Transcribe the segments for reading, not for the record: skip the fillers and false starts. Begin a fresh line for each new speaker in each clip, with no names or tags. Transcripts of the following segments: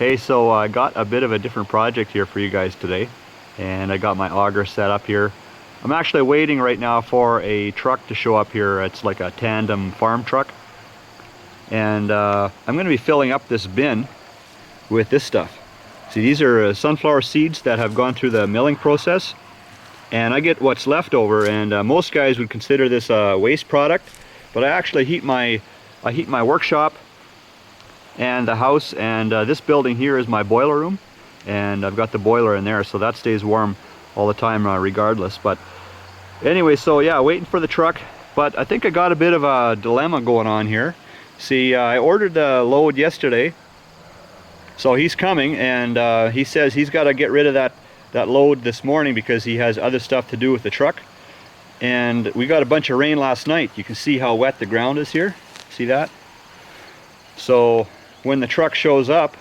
Hey, so I got a bit of a different project here for you guys today, and I got my auger set up here. I'm actually waiting right now for a truck to show up here. It's like a tandem farm truck, and I'm going to be filling up this bin with this stuff. See, these are sunflower seeds that have gone through the milling process, and I get what's left over, and most guys would consider this a waste product, but I actually heat my workshop and the house, and this building here is my boiler room, and I've got the boiler in there, so that stays warm all the time regardless. But anyway, so yeah, waiting for the truck, but I think I got a bit of a dilemma going on here. See, I ordered the load yesterday, so he's coming, and he says he's got to get rid of that load this morning because he has other stuff to do with the truck. And we got a bunch of rain last night. You can see how wet the ground is here. See that? So when the truck shows up,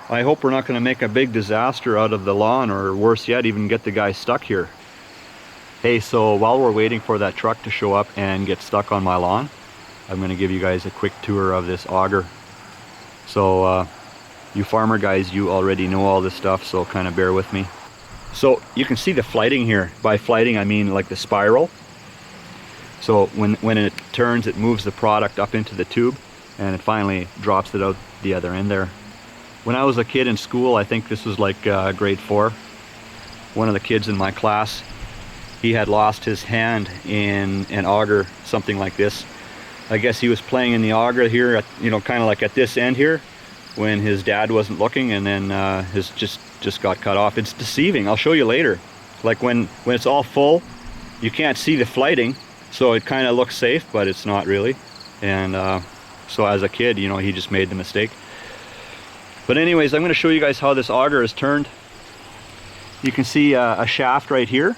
I hope we're not going to make a big disaster out of the lawn, or worse yet, even get the guy stuck here. Hey, so while we're waiting for that truck to show up and get stuck on my lawn, I'm going to give you guys a quick tour of this auger. So you farmer guys, you already know all this stuff, so kind of bear with me. So you can see the flighting here. By flighting, I mean like the spiral. So when it turns, it moves the product up into the tube, and it finally drops it out the other end there. When I was a kid in school, I think this was like grade 4, one of the kids in my class, he had lost his hand in an auger, something like this. I guess he was playing in the auger here, at, you know, kind of like at this end here, when his dad wasn't looking, and then his just got cut off. It's deceiving. I'll show you later. Like when it's all full, you can't see the flighting, so it kind of looks safe, but it's not really. And so as a kid, you know, he just made the mistake. But anyways, I'm going to show you guys how this auger is turned. You can see a shaft right here.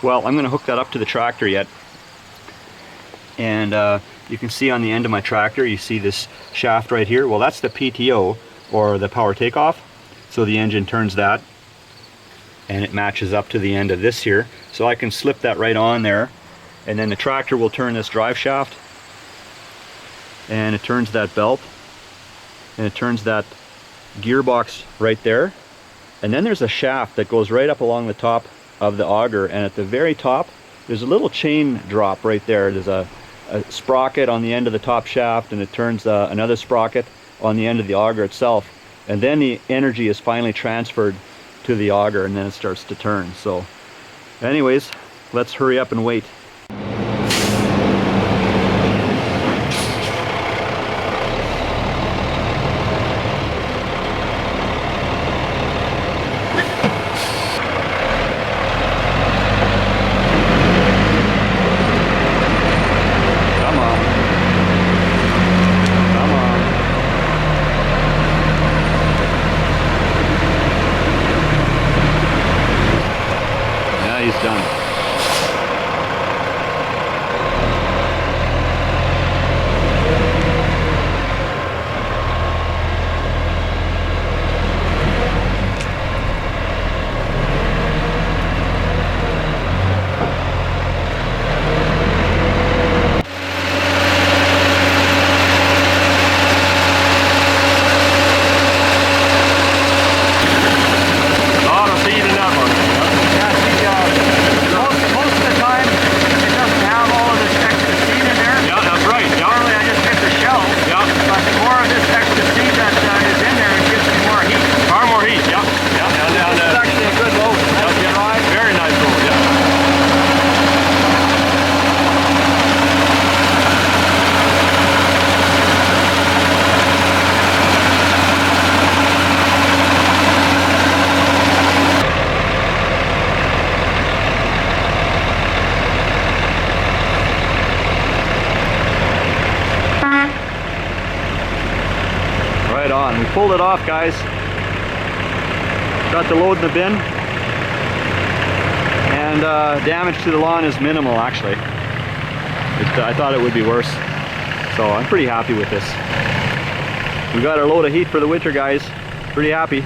Well, I'm going to hook that up to the tractor yet. And you can see on the end of my tractor, you see this shaft right here. Well, that's the PTO, or the power takeoff. So the engine turns that, and it matches up to the end of this here. So I can slip that right on there, and then the tractor will turn this drive shaft, and it turns that belt, and it turns that gearbox right there. And then there's a shaft that goes right up along the top of the auger, and at the very top there's a little chain drop right there. There's a sprocket on the end of the top shaft, and it turns another sprocket on the end of the auger itself, and then the energy is finally transferred to the auger, and then it starts to turn. So anyways, let's hurry up and wait. He's done. Right on. We pulled it off, guys. Got the load in the bin, and damage to the lawn is minimal, actually. I thought it would be worse, so I'm pretty happy with this. We got our load of heat for the winter, guys. Pretty happy.